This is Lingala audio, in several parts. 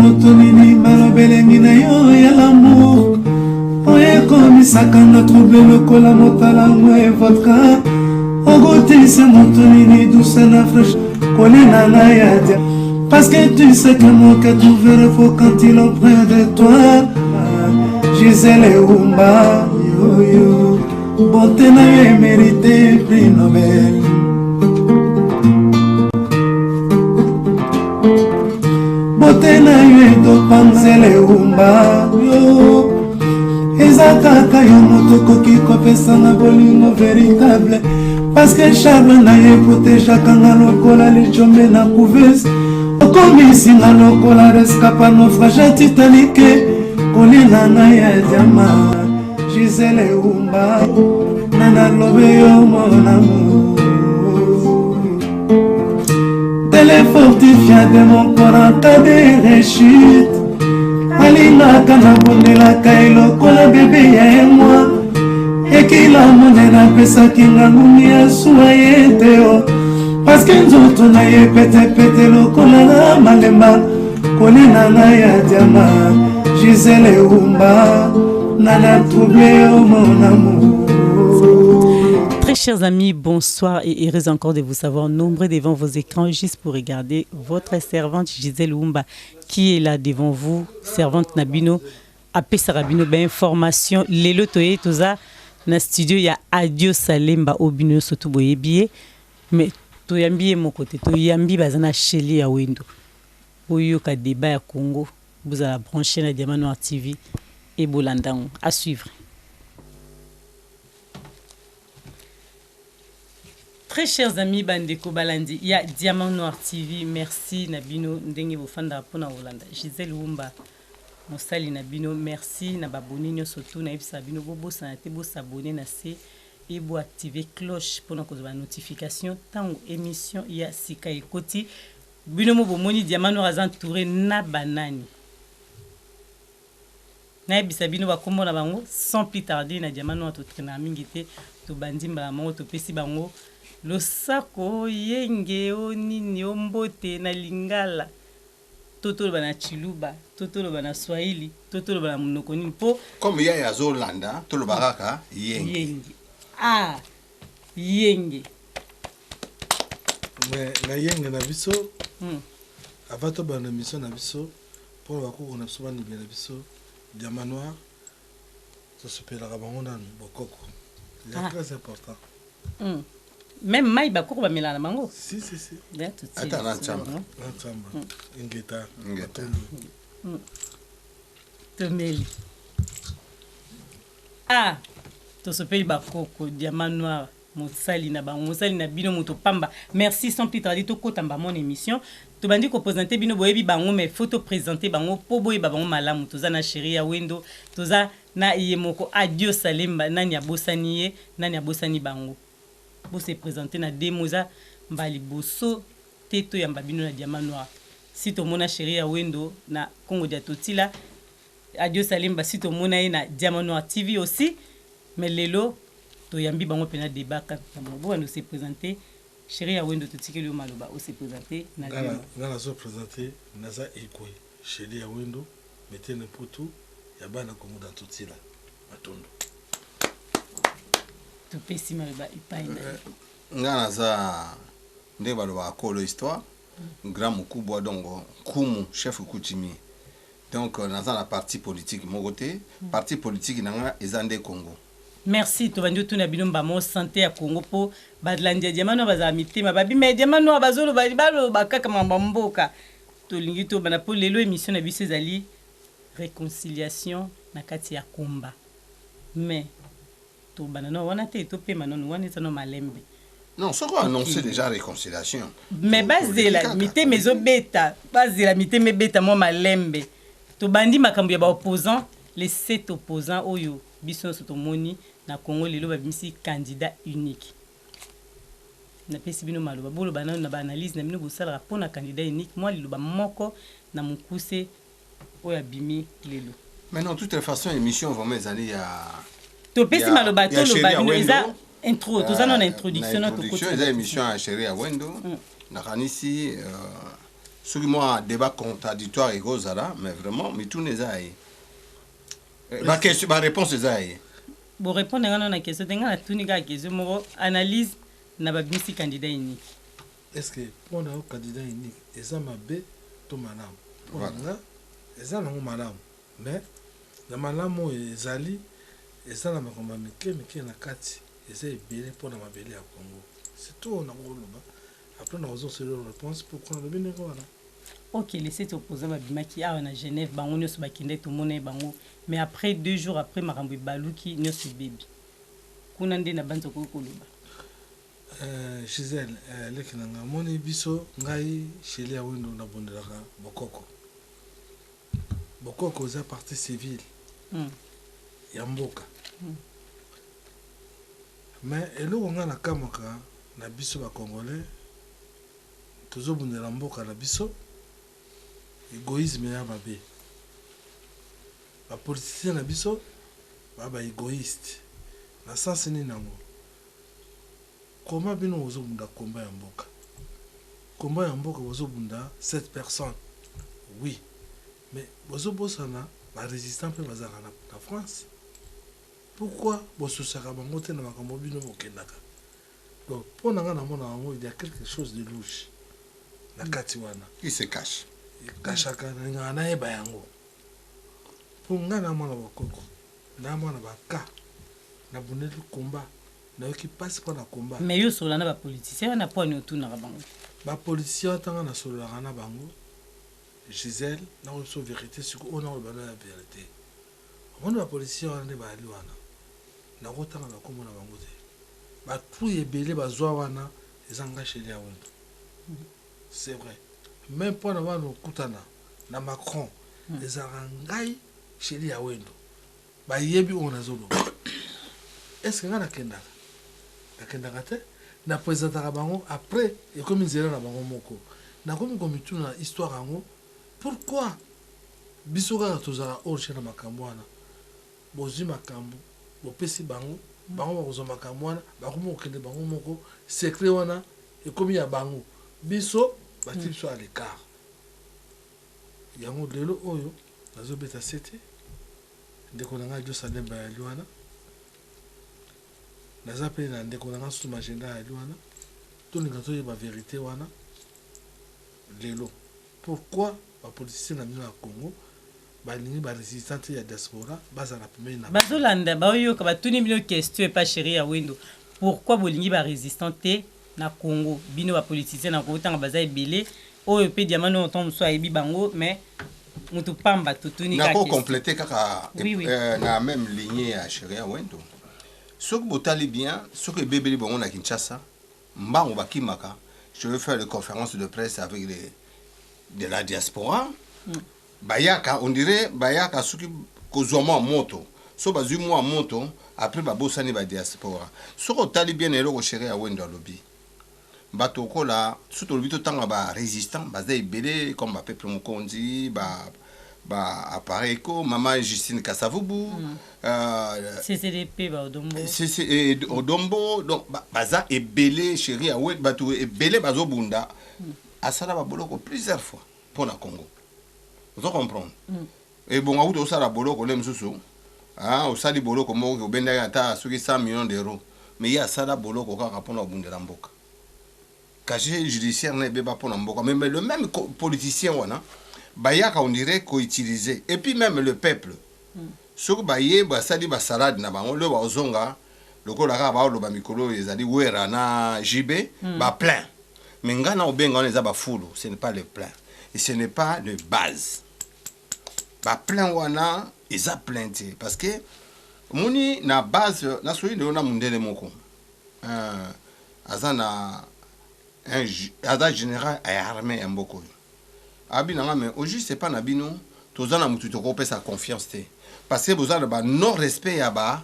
motonini malobelengi na yo ya l'amour oye komisaka na trouble lokola motalango e vodka ogotelisa motonini douce na fraîche kolina na yadia parce que tu sais que mon cœur t'ouvre faux quand il est près de toi Gisèle Oumba yo yo beauté na yo mérité prix Nobel beauté na yo topanzele Oumba yo eza kaka yo moto koki kopesa na bolingo véritable parce que charme na ye protejaka nga lokola lichombe na couveuse okomisinga lokola rescapa naufrage titanike kolina na ya diama Gisèle Oumba nana lobe yo mon amour télé fortifié de mon corps en cas de rechute alingaka na bondelaka elokola bebe ya emwa ekila monena apesaki nga ngumi ya suwa ye te o paske nzoto na ye petepete lokola na malemba kolina na ya diama Gisèle Oumba nana trouble yo mon amour. Très chers amis, bonsoir et heureuse encore de vous savoir nombreux devant vos écrans juste pour regarder votre servante Gisèle Oumba qui est là devant vous, servante Nabino, Apé Sarabino, ben information, Lelo Toye Toza, na studio ya Adio Salemba Obino Soto Boye Biye, mais Toyambi est mon côté, Toyambi Bazana Cheli ya Wendo, Oyo ka débat ya Congo, vous avez branché na Diamant Noir TV et Bolandang, à suivre. Très chers amis, Bandeko Balandi, il y a Diamant Noir TV, merci Nabino, Ndenge Bofanda Pona Olanda, Gisèle Oumba, Mosali Nabino, merci Nababoni, surtout Naïf Sabino, Bobo Sanate, Bo s'abonner, Nassé, et Bo activer cloche pour nous la notification. Tant émission, il y a Sika et Koti, Bino Bomoni, Diamant Noir entouré Nabanani. Naïf Sabino va comment la bango, sans plus tarder, na Diamant Noir, tout traîner à Mingite, tout bandim, Balango, tout Pessi Bango. Lo sako yenge onini ombote na lingala totolo bana chiluba totolo bana swahili totolo bana munoko nini po comme ya ya Zolanda tolo baraka yenge ah yenge mais na yenge na biso avato bana mission na biso pour ba ko na biso bana na biso Diamant Noir to supela bango na bokoko c'est très important. Même Maïba Kourba Milana Mango. Si. Attends, l'ensemble. Ingeta. Tomeli. Ah, to ce pays Bakoko, Diamant Noir, Moussali na Bino Moutopamba. Merci sans plus tarder, to kotamba mon émission. To bandi ko présenter Bino Boyebi Bango, mais photo présenter Bango, po boye Bango Malamu, toza na chérie ya Wendo, toza na Yemoko, Adio Salemba, nani ya Bosaniye, nani ya Bosani Bango. Pour se présenter na Demoza Mbali Bosso Teto ya Mbabino na Diamant Noir. Si to mona chérie ya Wendo na Congo dia Totila Adio Salemba si to mona na Diamant Noir TV aussi mais lelo to yambi bango pena débat quand bon nous se présenter chérie ya Wendo Totikeli o maloba o se présenter na na so présenter naza ekwe chérie ya Wendo mettez n'importe où ya bana Congo dans Totila matondo topesi maloba ipaina ngana za nde baloba kolo histoire grand mukubwa dongo kumu chef coutumier donc naza la parti politique mogote parti politique nanga ezande Congo. Merci to bandio tuna binomba mo santé ya Congo po badlandia Diamant Noir baza mitema babi mais Diamant Noir bazolo balo bakaka mambamboka to lingi to bana po lelo émission na biso ezali réconciliation na kati ya komba mais to banano wana te to pe manano wana etano malembe non ce qu'on annonce déjà réconciliation mais base la mité mezo beta base la mité me beta mo malembe to bandi makambo ya ba opposants les 7 opposants oyo biso soto moni na Congo lelo ba bimisi candidat unique na pesi bino maloba bolo banano na ba analyse na bino bosala rapport na candidat unique moi liloba moko na mukuse oya bimi lelo mais non de toute façon émission vraiment ezali ya to pesi maloba to lo ba bino eza intro toza na introduction to émission à chérie à Wendo na kanisi Ce qui moi débat contradictoire et gozala, mais vraiment, mais tout n'est aïe. Ma question, ma réponse est aïe. Bon, répondre à la question, tu as tout la question, analyse, n'a pas bien si candidat unique. Est-ce que pour un candidat unique, et ça m'a bé, tout madame. Pour un et ça non madame. Mais, la madame, ils allaient, et ça n'a pas comme mais qui est na kati, et ça est belé pour la mabélé à Congo. C'est tout, on a un rôle. Après, on a besoin de réponse pour qu'on a bien les voilà. Ok, laissez t'opposer à Bimaki à Genève, bango nyos bakinde tout monde bango. Mais après 2 jours après marambo baluki nyos baby. Kuna nde na banzo ko koluba. Gisèle, leki nanga moni biso ngai chez ya windo na bondelaka bokoko. Bokoko za partie civile. Ya mboka. Mais eloko nga na kamaka na biso ba congolais tozo bundela mboka na biso. Égoïsme ya babe. Ba politicien na biso ba égoïste. Na sens ni nango. Comment bino ozo bunda combat ya mboka? Combat ya mboka ozo bunda 7 personnes. Oui. Mais ozo bosana ba résistant pe bazaka na France. Pourquoi boso saka bango te na makambo bino mokendaka? Donc pour nanga na mona ngo il y a quelque chose de louche. Na kati wana. Qui se cache? Kashaka na na eba yango pour nga na mwana bakoko na mwana baka na buneli combat na qui passe pour na combat mais yo sur na ba politicien na point autour na bango ba politicien tanga na solo na bango Gisèle na so vérité sur on a ba la vérité on ba politicien ne ba ali wana na kotanga na komona bango te ba tout ebele bazwa wana ezanga chez ya wendo c'est vrai. Même pour nous voir kutana na Macron les arangai chez les awendo ba yebi on azolo est-ce que na kenda te na présentera bango après et comme ils na bango moko na comme tu na histoire ango pourquoi bisoka tozara orche na makambo wana bozi makambo bopesi bango bango bakozo makambo wana bakomo kende bango moko secret wana et comme ya bango biso batil soit à l'écart. Yango lelo oyo nazo beta sete ndeko nanga jo salemba ya liwana naza pe na ndeko nanga sous magenda ya liwana to ninga to ba vérité wana lelo pourquoi ba politicien na mino ya Congo ba lingi ba résistante ya diaspora baza na pemé na bazolanda ba yo ka batuni bino question pas chérie ya wendo pourquoi bolingi ba résistante na Congo bino ba politicien na kotanga baza ebele oyo pe diamano on so ayebi bango mais mutu pamba tutuni ka ko compléter kaka oui. Na même lignée à Cheria Wendo ce que botali bien ce que bébé bongo na Kinshasa mbango bakimaka je vais faire une conférence de presse avec les de la diaspora bayaka on dirait bayaka ce qui kozoma moto so bazui moi moto après babosani ba diaspora ce que tali bien eloko Cheria Wendo lobby bato kola surtout le tanga ba résistant bazé belé comme ba peuple mokonzi ba appareil ko maman Justine Kasavubu CCDP ba odombo c'est odombo donc baza ebelé chéri a wet bato ebelé bazo bunda asala ba boloko plusieurs fois pour la Congo vous comprenez et bon auto sala boloko le msusu au sali boloko mo benda ata soki 100 millions d'euros mais il y a sala boloko kaka pour na bunda mboka casier judiciaire n'est pas pour n'importe mais le même politicien wana bayaka on dirait qu'on utilisait et puis même le peuple ce que baye ba sali ba salade na bango le ba ozonga lokola ka ba loba mikolo ezali wera na JB ba plein mais ngana obenga on eza ba fulu ce n'est pas le plein et ce n'est pas de base ba plein wana eza plainte parce que moni na base na soyi de na mundele moko azana un général à armée un beaucoup abinanga mais au juste c'est pas nabino tozana mutu to kopesa confiance te parce que bozana ba non respect ya ba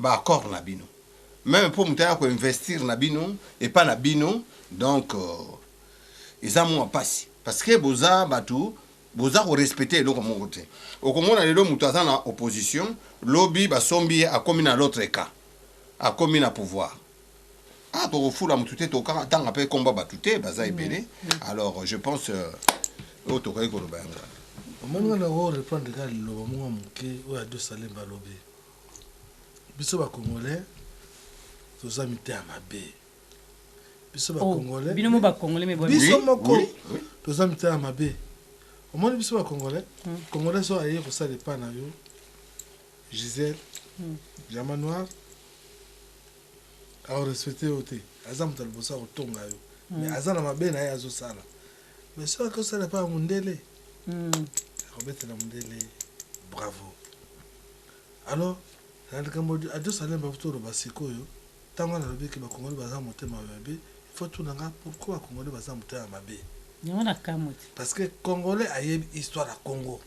accord nabino même pour mutu ko investir nabino et pas nabino donc ils ont passé parce que boza batu boza ko respecter le comme côté au komona lelo mutu azana opposition lobby ba sombi a commis na l'autre cas a commis na pouvoir Ah, to fula mutute to ka tanga pe combat batute baza ebele. Alors je pense au to ko banga. Omanga na go reprendre ka lo mo moke o ya do salemba lobe. Biso ba congolais to za mité à mabe. Biso ba congolais. Bino mo ba congolais me bon. Biso moko to za mité à mabe. Omoni biso ba congolais. Congolais so aye ko ça dépend na yo. Gisèle. Diamant noir. A respecter oté. Azam tal bosa o tonga yo. Mais azana mabe na ya zo sala. Mais so ko ça dépend mundele. Robert la mundele. Bravo. Alors, à deux salles, je vais basiko yo. Tant qu'on a le bec, Congolais baza monter ma bébé. Il faut tout n'anga pourquoi Congolais baza monter ma bébé. Parce que Congolais a yebi histoire à Congo.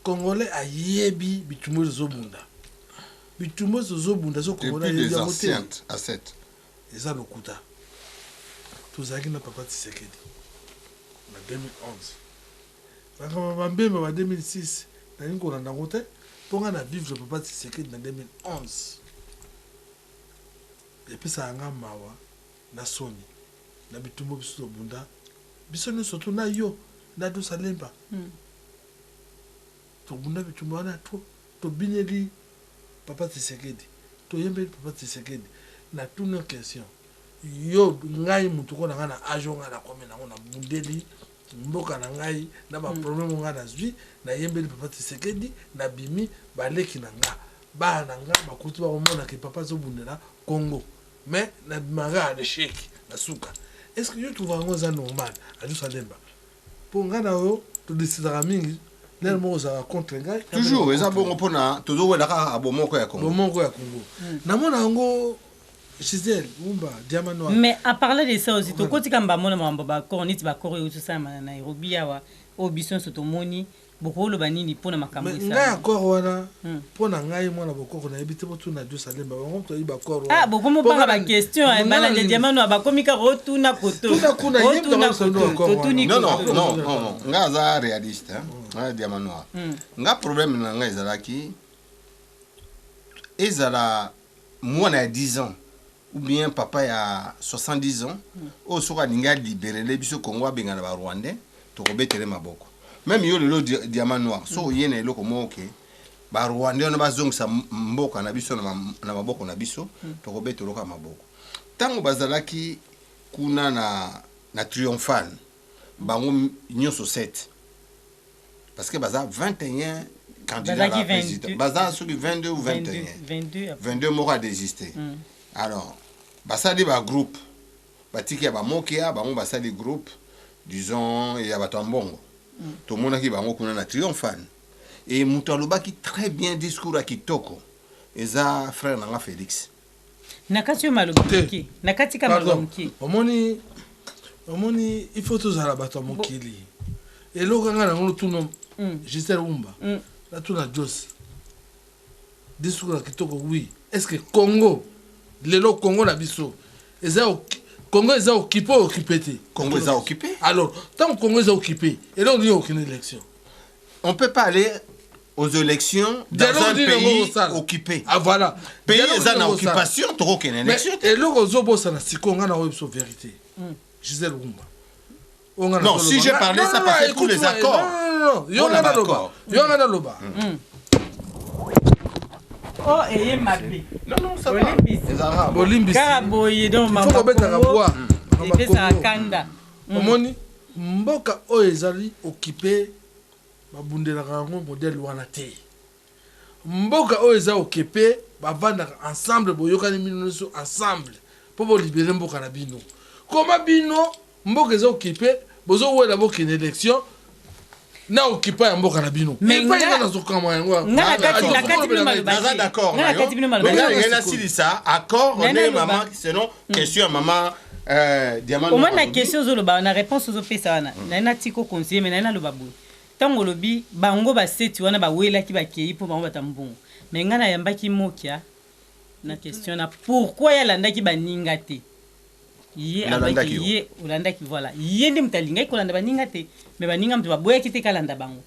Congolais a yebi bitumo zobunda. Bitumo zobunda zo Congolais depuis les anciens à 7. Et ça le kuta. Tout ça qui n'a pas Tshisekedi. En 2011. Quand on en 2006, na niko na ngote. Pour qu'on vivre le papa Tshisekedi en 2011. Et puis ça a un mawa na soni na bitumbo biso bunda biso ne surtout na yo na do salemba to bunda bitumbo na to bineli papa Tshisekedi to yembe papa Tshisekedi na toute une question yo ngai mutu ko na na ajo nga na komena na bundeli mboka na ngai na ba problème nga na zwi na yembeli papa Tshisekedi na bimi baleki na nga ba na nga makutu ba komona ke papa zo bundela Congo mais na maga de chèque na suka est-ce que yo trouve ngo normal a juste salemba pour nga na yo to décidera mingi nel mo za contre ngai toujours eza bongo pona to zo wela ka abomoko ya Congo na mona ngo Gisèle Umba Diamant Noir. Mais à parler de ça aussi, to koti kamba mona mamba ba kornit ba koro tout ça na Nairobi yawa obison soto moni boko lo banini pona makambo ça. Nga akor wana pona ngai mona boko na ebite botu na Dieu salemba bango to iba kor. Ah boko mo banga ba question bala de Diamant Noir ba komika rotu na koto. Tout kuna yemba ba sono akor. Non. Nga za réaliste hein. Diamant Noir. Nga problème na ngai ezalaki ezala moi na 10 ans. Ou bien papa il a 70 ans, au sera ninga libéré les biso Congo benga na Rwandais, to robetere maboko. Même yo le diamant noir, so yene loko moke, ba Rwandais on ba zong sa mboka na biso na maboko na biso, to robetere ka maboko. Tango bazalaki kuna na triomphal, bango nyonso 7. Parce que baza 21 candidats à la présidence. Baza sur 22 ou 21. 22 mora désisté. Alors, basali ba groupe, batiki ya ba mokia, bango basali groupe, disons ya batambongo. Tout le monde qui bango kuna na triomphal. Et Moutaloba qui très bien discours à Kitoko. Eza frère nanga Félix. Nakati malobiki. Nakati ka malobiki. Omoni il faut tous ala bato mokili. Et lokanga na ngono tuno Gisèle Umba. La tuna Jos. Discours à Kitoko oui. Est-ce que Congo le Congo na biso Congo est occupé ou occupé Congo est occupé. Alors tant que Congo est occupé et là on n'y a aucune élection. On peut pas aller aux élections dans un pays occupé. Ah voilà. Pays est en occupation, tu aucune élection. Et là on zobo ça na sikonga na webso vérité. Gisèle Umba. Non, si j'ai parlé ça parce que tous les accords. Non. Yo ngana loba. Oh, et mabe. Non, ça va. Les Arabes. Bolimbisi. Karaboye donc maman. Faut mettre à bois. Et fait ça kanda. Omoni mboka o ezali occupé babundela rango modèle wana te. Mboka o ezali occupé bavanda ensemble boyokani minoso ensemble pour libérer mboka na bino. Comment bino mboka ezali occupé bozo wela boka une élection na occupé ya mboka na bino. Mais pas na zokama yango. Nakati bino malobaki. D'accord. Nakati bino malobaki. Mais na silisa accord on est maman selon question maman Diamant. Comment la question zoloba na réponse aux pesa wana. Na tiko conseiller mais na loba boy. Tango lobi bango ba seti wana ba wela ki ba kei po bango batambongo. Mais ngana yambaki mokia na question na pourquoi ya landaki baninga te. Yé avec yé olandaki voilà. Yé ndem talinga ko landa baninga te. Mais baninga mtu baboya kite kalanda bango.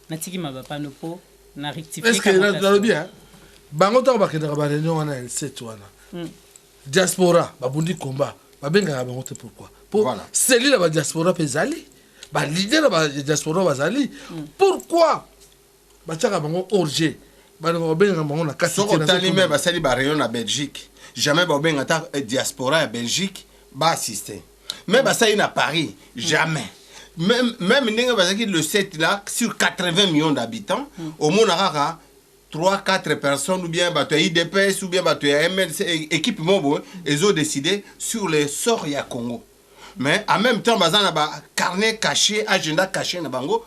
Na tiki mabapa no po na rectifier. Est-ce que la lobi hein? Bango ta ba kenda ba réunion wana el set wana. diaspora babundi combat babengaka bango te pourquoi pour Voilà. seli la diaspora mpe ezali balider ya diaspora bazali pourquoi batiaka bango orge balinga babengaka bango na kati soko otali me basali barayon na Belgique jamais babenga ta diaspora ya Belgique baassiste mais basali na Paris jamais même ndenge bazalaki le 7 là sur 80 millions d'habitants au mona kaka 3-4 personnes ou bien bato ya IDPS ou bien bato ya MLC équipe mobo ils ont décidé sur les sorts ya Congo mais en même temps bazana ba carnet caché agenda caché na bango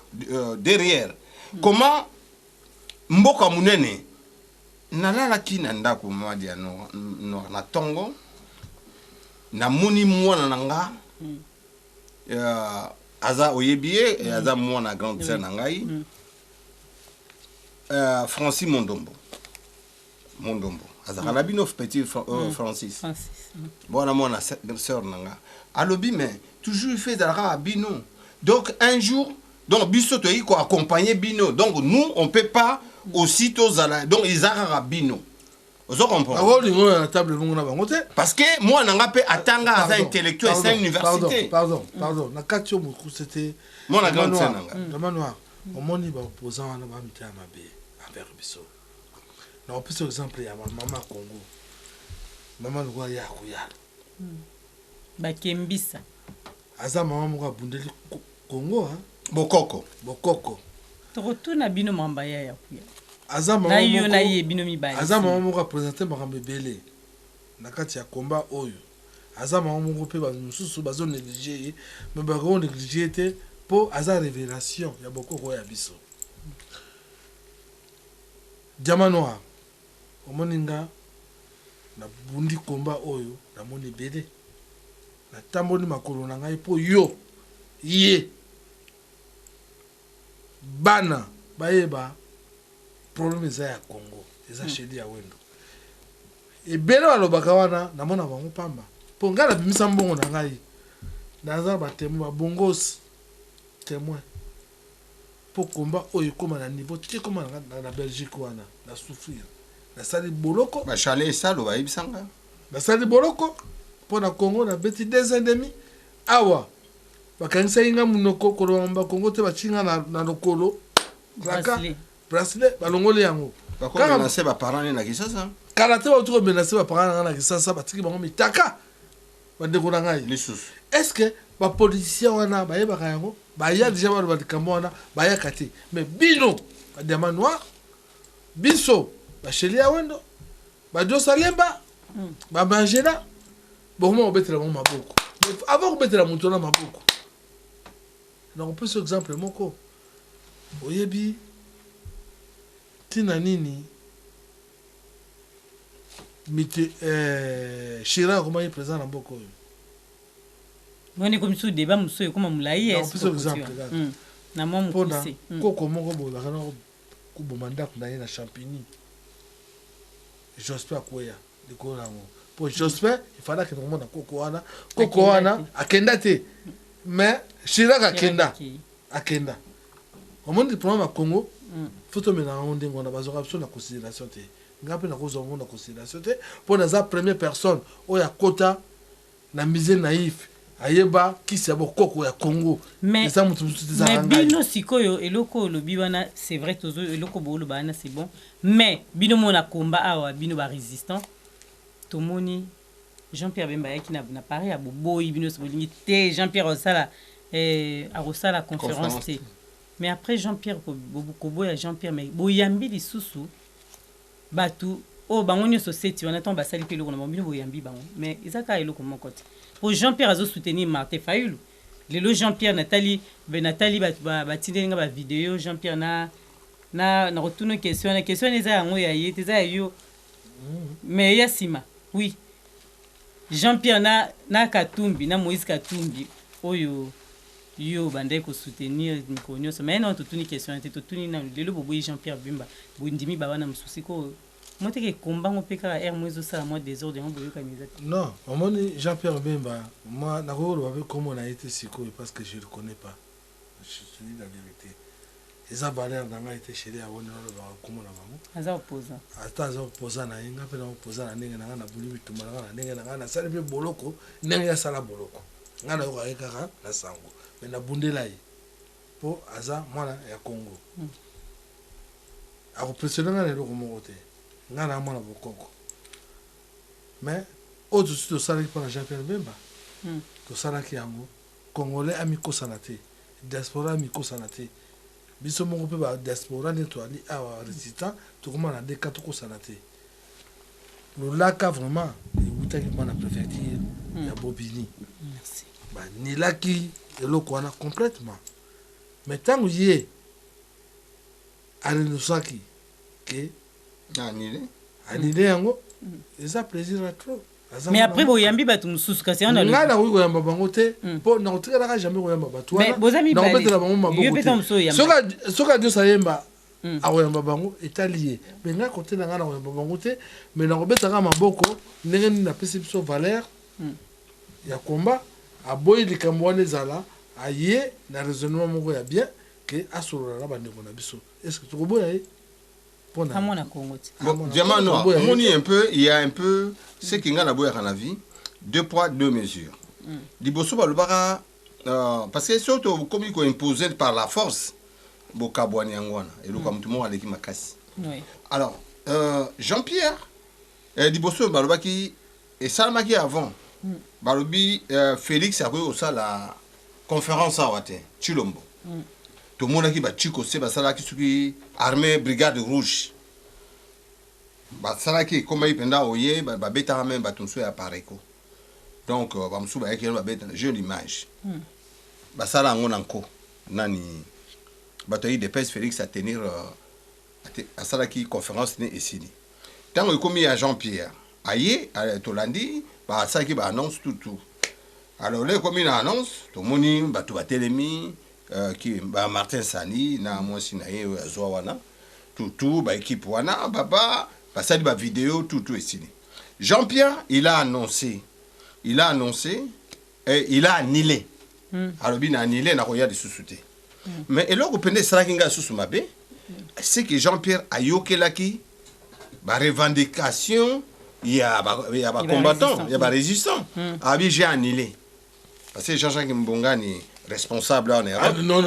derrière comment mboka munene nalalaki na ndako mwadi ya na tongo namoni mwana na nga aza oyebiye aza mwana grande sœur na ngai Francis Mondombo azaka na bino petit Francis bona mwana sœur na nga alobi mais toujours fait zalaka bino donc un jour donc biso toyi ko accompagner bino donc nous on peut pas aussitôt zala donc ils arara bino ozo comprendre awolingo na table bongo na bango te parce que moi nanga pe atanga aza intellectuel c'est université pardon na kati yo moku c'était mwana grande sœur nanga Manoir omoni ba opposant wana ba mita mabe envers biso na opese exemple ya mama Congo mama lwa ya kuyala bakembisa aza mama moko abundeli Congo bokoko tokotuna bino mamba ya kuya aza mama na yo na ye bino mibali aza mama moko apresente makambo ebele na kati ya komba oyo aza mama moko pe basusu bazo négliger mais bako négliger te po aza révélation ya bokoko ya biso Diamant Noir omoninga na bundi komba oyo na moni ebele na tamboli makolo na ngai po yo ye bana bayeba problème eza ya Congo eza shedi ya wendo ebele balobaka wana namona bango pamba mpo ngai nabimisa mbongo na ngai naza batémoin babongosi témoin mpo komba oyo ekóma na niveau te ekóma na Belgique wana na souffrir nasali boloko bachale esalo bayebisanga nasali boloko mpo na Congo na beti 2 ans et demi awa bakangisaki nga munoko kolomba Congo te batinga na lokolo bracelet balongoli yango bakomenase baparent na Kisasa kala te bauti komenase baparent na Kisasa batiki bango mitaka bandeko na ngai lisusu est-ce que bapoliticien wana bayebaka yango baya déjà balo balikambo wana bayaka te mais bino Diamant Noir biso basheli ya wendo bajosa lemba babangela bokoma kobetela bango maboko avant kobetela moto na maboko nakopesa exemple moko oyebi tina nini mite Chirac akomaki présent na mboka oyo ngoni komisu débat muso ekoma mulai nakopesa exemple na mwa mukuse koko moko boye bakana koboma ndako na ye na Champigny Jospin akoya likolo nango po Jospin ifala akenda komona koko wana akenda te mais Chirac akenda omoni problème ya Congo faut tomena yango ndenge wana bazwaka biso na considération te nga mpe nakozwa yango na considération te mpo naza première personne oyo akota na musée naïf ayeba kisi ya bokoko ya Congo eza motu mosusu ezaka ngai mais bino sikoyo eloko olobi wana c'est vrai tozo eloko booloba wana c'est bon mais bino mona komba awa bino ba résistant tomoni Jean-Pierre Bemba yaki na Paris ya boboyi bino sobolingi te Jean-Pierre akosala conférence te mais après Jean-Pierre koboya Jean-Pierre mais boyambi lisusu batu o bango nyonso seti wana ntango basali mpe eloko na bango bino boyambi bango mais ezaka eloko moko te po Jean-Pierre azosoutenir Martin Fayulu lelo Jean-Pierre Nathalie batindeli nga bavideo Jean-Pierre na rotuna question eza yango ya ye eza ya yo mais ya nsima oui Jean-Pierre na Katumbi na Moïse Katumbi oyo yo bandai kosoutenir mikolo nyonso mais non totuni question te totuni na lelo boboyi Jean-Pierre Bemba bondimi babana mosusi ko moteke kombango mpe kaka air mo ezosala mwa désordre yango boyokani eza te non omoni Jean-Pierre Bemba moi nakokoloba mpe kombo na ye te sikoyo parce que je le connais pas je te dis la vérité eza valeur na ngai te chéri ya wona lo ba komona bango aza opposant ata aza opposant na yenga pe na opposant na ndenge na nga na buli bitumba na nga na ndenge na nga na sala pe boloko ndenge ya sala boloko nga na yo kaka na sango mais na bundela ye po aza mwana ya Congo akopressionne nga na eloko moko te nga na mwana bokoko mais autre suite tosalaki mpona Jean-Pierre Bemba tosalaki yango congolais amikosana te diaspora amikosana te biso moko mpe ba diaspora nde toali awa résistant tokomana nde ka tokosana te lolaka vraiment eutaki mpa na préfecture ya Bobini banilaki eloko wana complètement mais ntango ye arenosaki ke anile yango eza plaisir ya trop mais après boyambi bato mosusu kasi on a ngai nakoki koyamba bango te mpo nakotikalaka jamais koyamba bato wana nakobetela bango maboko te soki adios ayemba akoyamba bango etali ye mais ngai kote na ngai nakoyamba bango te mais nakobetaka maboko ndenge nini napesi biso valeur ya komba aboyi likambo wana ezala aye na raisonnement moko ya bien ke asolola na bandeko na biso est-ce que tokoboya ye Bon, diamant noir, on y un peu, il y a un peu ce qui a dans la vie, 2 poids, 2 mesures. Liboso balobara parce que surtout comme il est imposé par la force, bokabwani angwana et le comme tout le monde avec makasi. Alors Jean-Pierre liboso balobaki et Salmaki avant. Balobi Félix a au ça la conférence à Wate, Chilombo. Tout le monde qui va chico c'est basala qui suki armée brigade rouge basala qui comme il penda oye ba beta même ba tunso ya pareko donc ba msu ba yake ba beta je l'image basala ngona nko nani bato yi dépêche Félix à tenir à sala qui conférence né ici tant il commis à Jean-Pierre aye à Tolandi ba ça qui ba annonce tout alors là comme il annonce tout moni ba to ba telemi qui Martin Sani na moi sinaye zowana tout ba équipe wana baba ça ba vidéo tout ici. Jean-Pierre il a annoncé et il a annulé alors bien annulé na koya de sous-souté mais et là ko pende sala kinga sous mabe c'est que Jean-Pierre a yokelaki ba revendication il y a ba combattant il y a ba résistant abi j'ai annulé parce que Jean-Jacques Mbongani responsable en Europe. Non,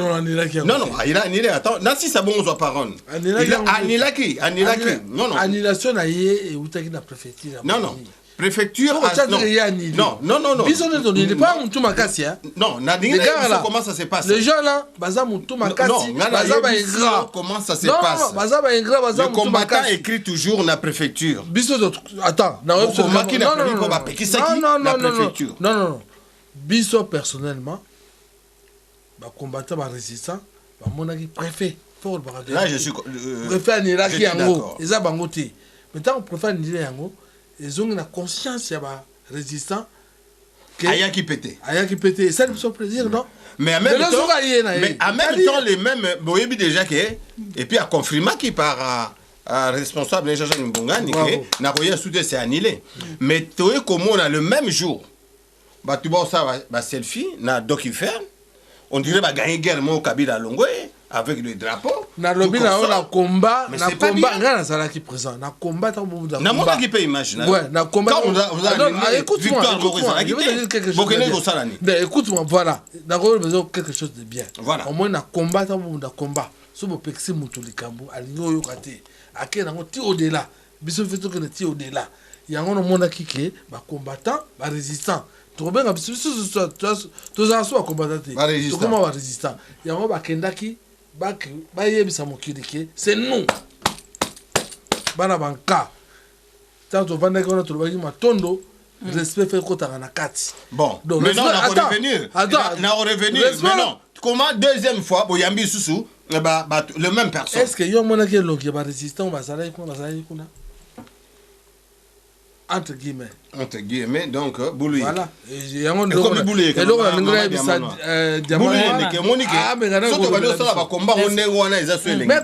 il a annulé. Attends, Nancy Sabon on parole. Il a annulé. Non. Annulation na yé et outaki na préfecture. Non. Préfecture non. Bisous de donner pas un tout makasi hein. Non, comment ça se passe. Les gens là, baza mutu makasi, baza ba ingrat. Comment ça se passe. Baza ba ingrat, baza mutu makasi. Le combattant écrit toujours na préfecture. Bisous de attends, na web non. Bisous personnellement ba combattant ba résistant ba monaki préfet pour ba là je suis préfet anilaki yango eza bango te maintenant préfet anilaki yango ezongi na conscience ya ba résistant que ayaki pété ça nous fait plaisir non mais en même temps les mêmes boyebi déjà que et puis a confirmé qui par responsable Jean-Jacques Mbongani que na koya soute c'est annulé mais toi comme on a le même jour ba tu vois ça ba selfie na docufer on dirait bah gagner guerre mon Kabila Longwe avec le drapeau na lobby na on a combat ngana sala qui présent na combat ta bout na mon qui peut imaginer ouais na combat écoute-moi écoute-moi voilà d'accord besoin quelque chose de bien voilà au moins na combat ta bout da combat so bo pexi mutu likambo alingo yo kate akena ngo ti au-delà biso feto que ti au-delà yango no mona kike ba combattant ba résistant tobenga biso toza so combattant te comment ba résistant yango ba kendaki ba yebisa mokili ke c'est nous bana banka tanto vanda ko na to ba matondo respect fait kota na kati bon donc mais non on revenir mais non comment deuxième fois boyambi susu le même personne est-ce que yo mona ke longi ba résistant ba sala kuna entre guillemets donc boulou voilà comme boulou et donc on a bisa diamant que monique surtout ba ça ba combat on ndengo wana eza so mais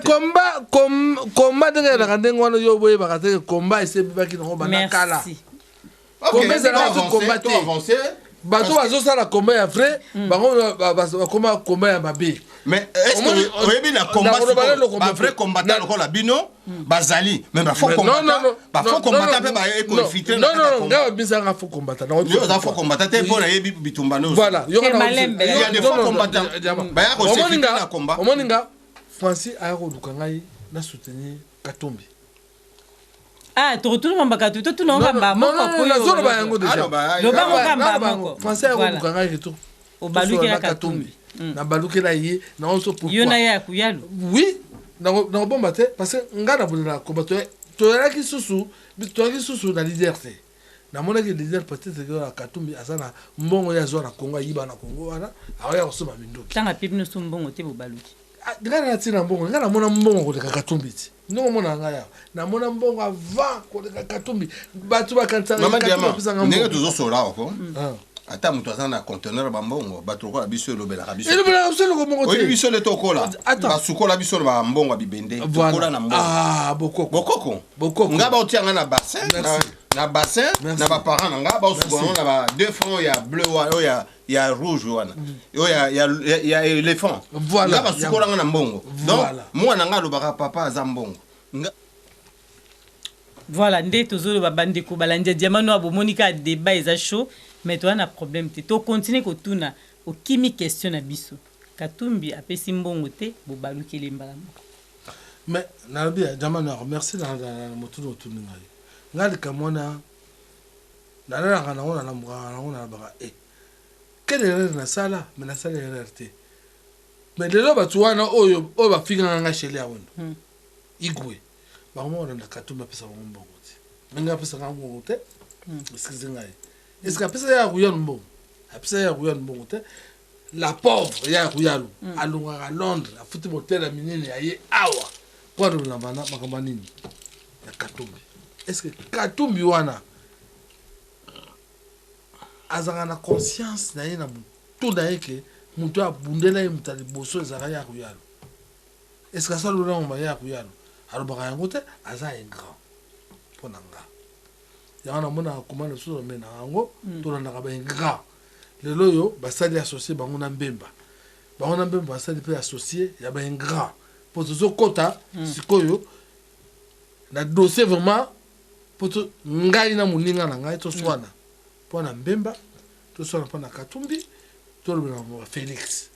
combat de ndengo wana yo boye ba ka combat ese ba ki no ba na kala combat ça combattre bato bazosala combat ya vrai bango bakoma combat ya mabe. Mais est-ce que oyebi na combat ba vrai combattant lokola bino bazali mais ba faux combattant ba faux combattant pe ba éco-infiltré non nga bisanga faux combattant yo za faux combattant te bona yebi bitumbano voilà il y a des faux combattants ba ya ko se na combat omoninga Francis aya ko duka ngai na soutenir Katumbi. Ah, tu retournes en bas, tu te tournes en bas. Non, la zone va yango déjà. Le bas mon Français a ko duka ngai retour. Au baluki la Katumbi. Na baluki la ye na oso pourquoi. Yona ya kuyalo. Oui, na bomba te parce que nga na bolela ko bato to era ki susu, to ki susu na liberté. Na mona ki leader peut-être que la Katumbi asana mbongo ya zona Congo yiba na Congo wana, awaya ko soma mindoki. Tanga pipi no sumbongo te bo baluki. Ngana na tina mbongo, ngana mona mbongo ko de Katumbi. Non mona ngaya. Na mona mbongo avant ko de Katumbi. Batu ba kantanga Maman Diamant. Ndenge tuzo sola ko. Ata mutu aza na conteneur bambongo bato lokola biso elobelaka biso elobelaka biso eloko moko te oyebi biso le tokola basukola biso bambongo ya bibende tokola na mbongo bokoko nga baotianga na bassin na bassin na baparent na nga baosukolanga na ba 2 francs ya bleu oyo ya rouge wana oyo ya éléphant nga basukolanga na mbongo donc mwana nga alobaka papa aza mbongo voilà nde tozoloba bandeko balandi Diamant Noir bomonika débat eza chaud mais toi na problème te to continue ko tuna o kimi question na biso Katumbi apesi mbongo te bo baluki lembala mais na bien Diamant Noir merci na motuno tuni ngali kamona na la na ona na ona ba quelle erreur na sala mais na sala erreur te mais lelo batu wana oyo ba finga nga shele ya wondo igwe ba mo na Katumbi apesa mbongo te menga apesa mbongo te excusez ngai est-ce que apesa ya kuyano mbongo apesa ya kuyano mbongo te la pauvre ya kuyalo alunga à Londres afuti motel ya minene ya ye awa kwa ndo na bana makamba nini ya Katumbi est-ce que Katumbi wana azanga na conscience na ye na mutu na yeke mutu abundela ye mutali boso ezaka ya kuyalo est-ce que ça le nom ya kuyalo alobaka yango te aza ingrat pona nga yana mona komanda so mena yango to na ka ba ingrat lelo yo basali associé bango na mbemba basali pe associé ya ba ingrat pour zo kota sikoyo na dossier vraiment pour ngai na muninga na ngai to swana pona mbemba to swana pona Katumbi to le na Félix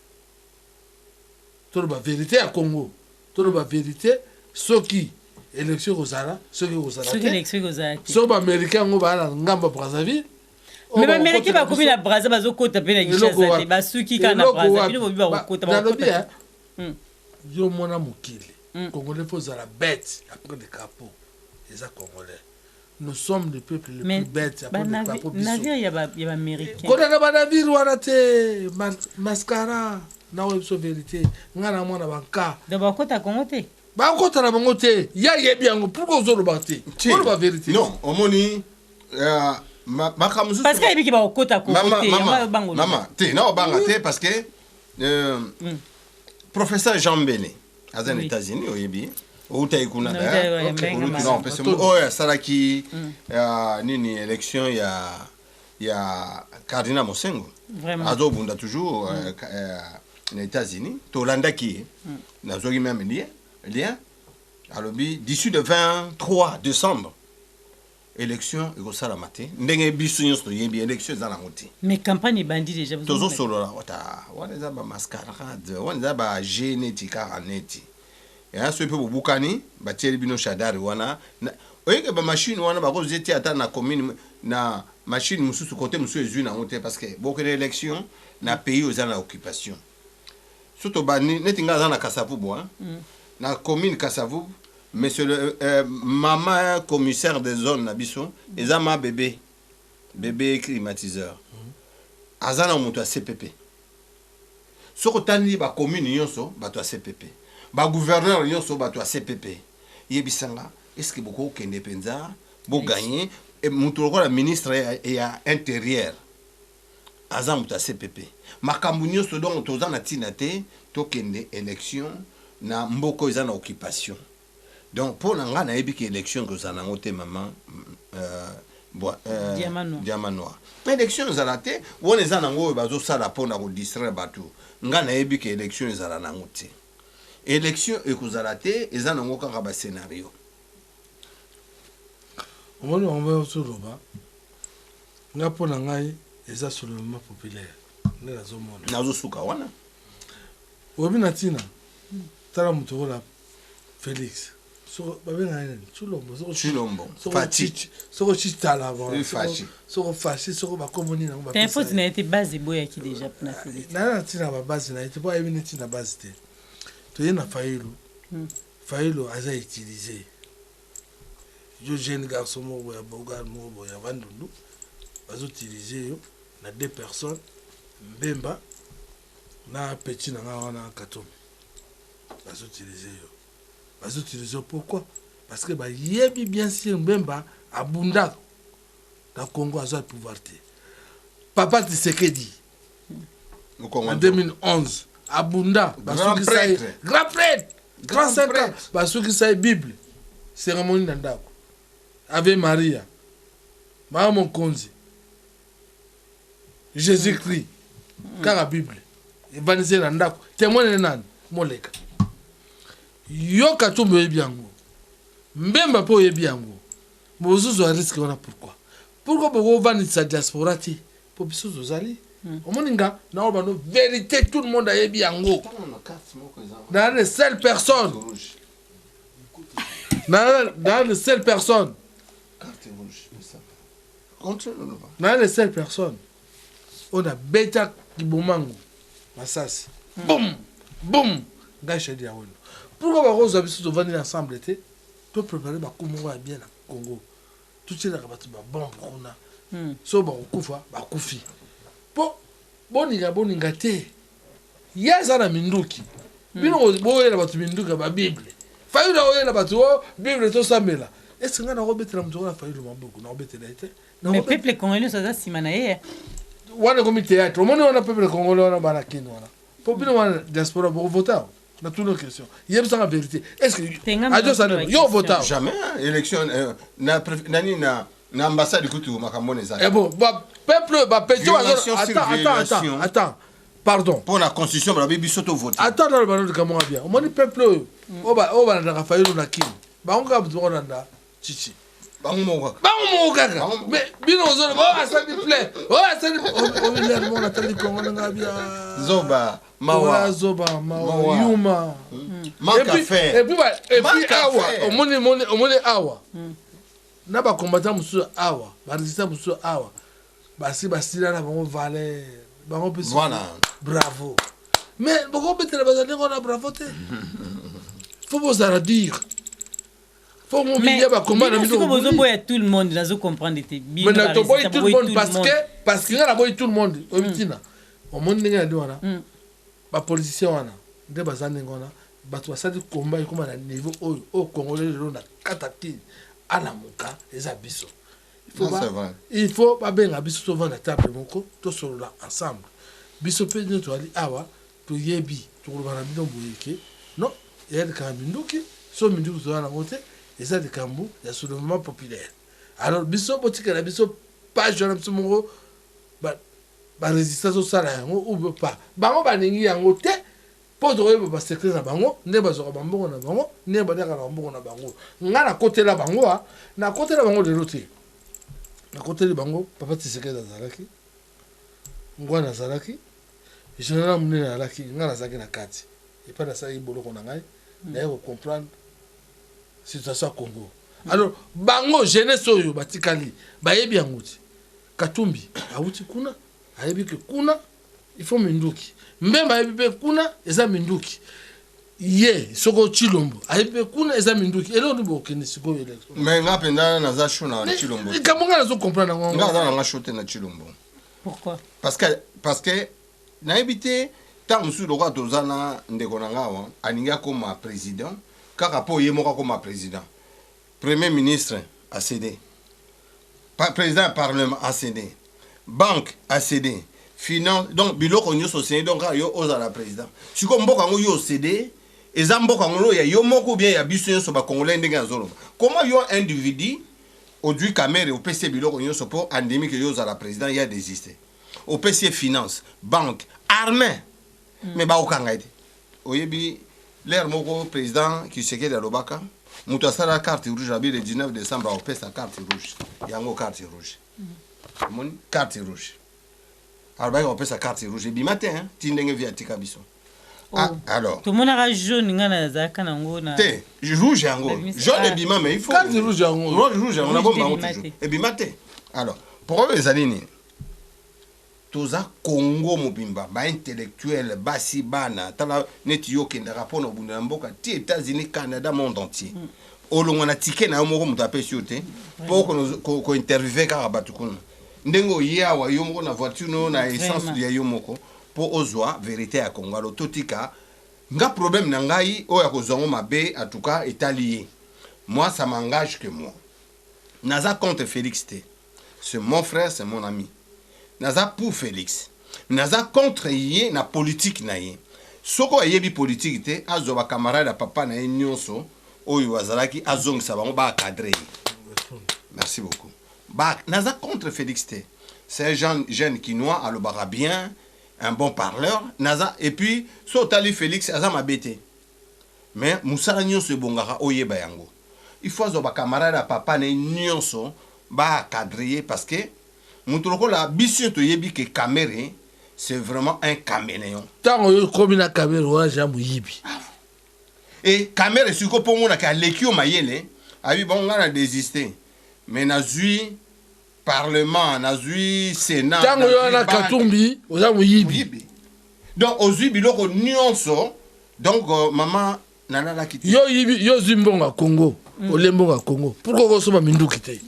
to le ba vérité à Congo to le ba vérité soki élection kozala soki kozala so ba américain ngo ba ngamba Brazzaville mais ba américain ba komi na Brazzaville bazokota pe na Kinshasa te basuki kana Brazzaville bo biba kokota ba kokota yo mona mokili congolais faut za la bête après le capot les congolais nous sommes le peuple le plus bête après le capot navire ya ba américain kona na ba navire wana te mascara na webso vérité ngana mona banka de ba kota Congo te ba kota na bango te ya yebi yango pourquoi ozolo bate pour ba vérité non omoni parce que yebiki ba kota Congo te yamba bango maman te na obanga te parce que professeur Jean Mbene aux États-Unis oyebi outa ikuna da non parce que oya salaki nini élection ya Cardinal Mosengo azo bunda toujours aux États-Unis to landaki nazoki même lien alobi d'ici le 23 décembre élection ekosala mate ndenge biso nyonso yebi élection za na ngoti mais campagne bandi déjà vous tozo solo la wana za ba mascarade wana za ba genetika aneti ya so pe bukani ba tieli bino shadari wana oyeke ba machine wana ba kozeti ata na commune na machine mususu côté mususu ezui na ngote parce que beaucoup d'élections na pays aux en occupation surtout ba netinga za na Kasavubu na commune Kasavubu monsieur le maman commissaire des zones na biso ezama bébé climatiseur azana mutu a CPP soko tani ba commune nyonso bato a CPP ba gouverneur nyonso bato a CPP yebisanga est-ce que beaucoup kende penza bo gagner et mutu lokola ministre ya intérieur azana mutu a CPP makambu nyonso donc toza na tina te to kende élection na mboko ezana occupation. Donc, pour l'anga na élection que ça n'a pas maman, diamant noir. Mais élection ezala te wona eza nango bazosala mpona kodistraire bato nga nayebi ke élection ezala nango te élection ekozala te eza nango kaka bascénario omoni bango bayosoloba nga mpo na ngai eza soulèvement populaire nde nazomona nazosuka wana oyebi na ntina tala moto okola félix soko babenga nini chilombo fachi soko chitala fachi soko fachi soko bakomoni nango bapesa faute na été base boyaki déjà na félix na ntina ba base na été po ayebi neti na base te toye na Fayulu aza utilisé yo jeune garçon moko ya bogar moko ya vandundu bazo utiliser yo na 2 personnes Mbemba na petit na wana Katombe bazo utiliser pourquoi parce que ba yebi bien sûr Mbemba abunda na Congo azo pouvoir te Papa Tshisekedi en 2011 abunda basuki sai grand prêtre basuki sai Bible cérémonie na ndako Ave Maria Mama Mokonzi Jésus-Christ kaka Bible evanise na ndako témoigne nani moleka yo Katumbi oyebi yango Mbemba po oyebi yango mozuzu a risque wana pourquoi bokovandisa diaspora te po biso tozali omoninga na bano vérité tout le monde ayebi yango dans les seules personnes dans les seules personnes on a beta kibomango masasi boum gacha dia wono pourquoi ba roza biso to vandi ensemble te to préparer ba kumungo ya bien na Congo tout cela ba ba bombe kuna so ba kufa ba kufi po boninga te yaza na minduki bino boyela batu minduka ba Bible Fayulu oyela batu Bible to samela est-ce nga na robetela mtu na Fayulu maboko na robetela ete mais peuple congolais ça simana ye wana comme théâtre on a peuple congolais on a banakino wana pour bino wana diaspora pour voter na toutes nos questions yeb ça la vérité est-ce que adio ça yo voter jamais élection na ambassade kutu makambone za bon peuple petit attends pardon pour la constitution ba biso to voter attends dans le ballon de Kamwa bien on dit peuple oba na Fayulu na kini ba on ka buto na nda chichi bango kaka mais bino zone asali plaît asali on mon atali Congo na bien zoba mawa yuma et puis awa omoni awa na ba combattant musu awa ba résistant musu awa basila na bango valer bango pe voilà bravo mais beaucoup betela bazali ngona bravo te faut vous en dire faut mon billet ba comment na biso bozo boya tout le monde nazo comprendre te bien mais to boy tout le monde parce que na boy tout le monde omitina o monde ngenga ndi wana ba politicien wana nde bazane ngona bato basali combat comme na niveau au congolais le na kataki ala muka eza biso il faut ba benga biso to vanda table moko to solola ensemble biso pe nyo to ali awa to yebi to bana bino boyeke non yel ka minduki so minduki to na ngote eza de kambu ya soulèvement populaire alors biso botika na biso page na biso moko ba résistance au sala yango ou pas bango baningi yango te po to yeba ba secret na bango ne bazoka bambongo na bango ne badaka na bambongo na bango nga na côté la bango na côté la bango de l'autre na côté de bango Papa Tshisekedi azalaki ngwana azalaki général munene azalaki nga nazaki na kati et pas na ça iboloko na ngai na yeko comprendre situation à Congo alors bango jeunesse oyo batikali bayebi yango ti Katumbi awuti kuna ayebi ke kuna il faut minduki Mbemba ayebi pe kuna eza minduki ye soko Chilombo ayebi pe kuna eza minduki elo ni bokeni siko election mais nga penda na za shuna na Chilombo kamonga nazo comprendre ngo nga za na shote na Chilombo pourquoi parce que na ebité tant musu lokwa tozana ndeko na ngawa aninga comme président kaka po ye moko comme président premier ministre a cédé président du parlement a cédé banque a cédé finance donc biloko nyoso cédé donc yo ozala président siko mboka ngo yo cédé eza mboka ngo ya yo moko bien ya biso nyoso ba congolais ndenge azoloba comment yo individu Aujourd'hui, caméra, au PC Biloko, il y a un endémique, il y a la président, il y a désisté. Au PC Finance, banque, armée. Mais bah, au Kangaïdi. Au Yebi, l'air moko président qui se quede à l'Obaka, Moutassara la carte rouge, le 19 décembre, au PC sa carte rouge. Il y a une carte rouge. Mon carte rouge. Alors, on peut sa carte rouge. Et bimatin, tindenge via Tikabiso. Ah, alors. Tout le monde a jaune, ngana zaka nango na. Té, rouge yango. Jaune et bima, mais il faut. Carte rouge yango. Rouge yango, on a bon toujours. Et bimaté. Alors, pourquoi les années toza Congo mobimba, ba intellectuel, basi bana, tala neti yo kende rapport no bunda mboka, ti États-Unis, Canada, monde entier. Olongo na ticket na moko mutape siote, pour ko interviewer ka batukuna. Ndengo yawa yo moko na voiture no na essence ya yo moko. Pour ozwa vérité à Congo alors totika nga problème na ngai o ya kozongo mabe en tout cas est allié moi ça m'engage que moi naza contre Félix T c'est mon frère c'est mon ami naza pour Félix naza contre yé na politique na yé soko yebi politique te azo ba camarade papa na nyonso oyo azalaki azongisa bango ba cadrer merci beaucoup ba naza contre Félix T c'est un jeune quinois alobara bien un bon parleur, Naza, et puis, Sotali Félix, Aza m'a bêté. Mais, Moussa Nyonso Bongara, Oye Bayango. Il faut que camarade papa ne Nyonso, ba cadrer parce que, Moutroko la bisio to yebi que Caméré, c'est vraiment un caméléon. Tant que comme une caméra, j'ai un yibi. Et Caméré, c'est que pour moi, qui a l'équipe mayele, a eu bon, on a désisté. Mais, Nazui, Parlement, Nazui, Sénat. Tant que la Katumbi, on a yibi. Donc, aux Zubiloko Nyonso, donc, maman, Nana la quitté. Yo yibi, yo Zimbonga Congo, Olembonga Congo. Pourquoi on se met Mindou quitté?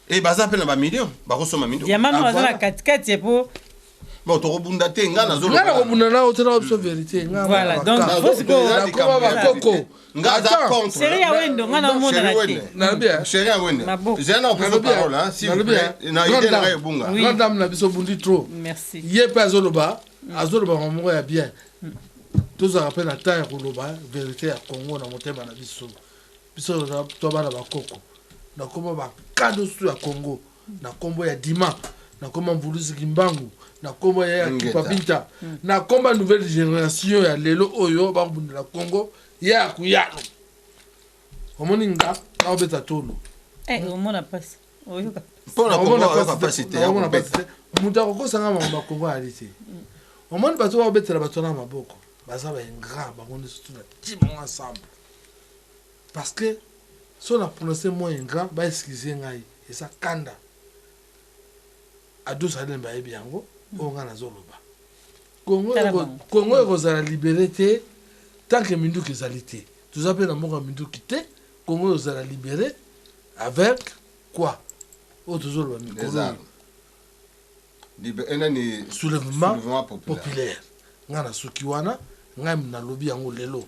Et baza pe na ba million, ba kosoma million. Diamant no azala katikati pour bon to robunda te nga na zolo. Nga na robunda na otela option vérité nga. Voilà, donc faut que ko ba koko. Nga za contre. Seria wendo nga na mona na te. Na bien. Seria wendo. J'ai na option parole hein, si vous plaît. Na idée na ebunga. Madame na biso bundi trop. Merci. Yé pas azoloba, azoloba mo ya bien. Tous ça rappelle la taille koloba vérité à Congo na motema na biso. Biso to ba na ba koko. Na koma ba kado su ya Congo na kombo ya Dima na koma Mbuluzi Kimbangu na kombo ya Kipabinta na komba nouvelle génération ya lelo oyo ba bundela Congo ya kuyano omoninga na obeta tolo omona passe oyoka pona komona capacité ya kopeta muta kokosanga mamba Congo alite omoni bato ba obetela bato na maboko baza ba ingra ba ngone surtout na timo ensemble parce que si on a prononcé moins ingrat, bah excusez ngai et ça kanda. A deux salles bah ebiango, on a la zoloba. Congo est la liberté tant que Mindou qui s'alité. Tout ça peut n'avoir Mindou quitté. Congo est la liberté avec quoi? Autre zoloba. Les armes. Soulèvement populaire. Ngana sukiwana, ngam na lobby ango lelo.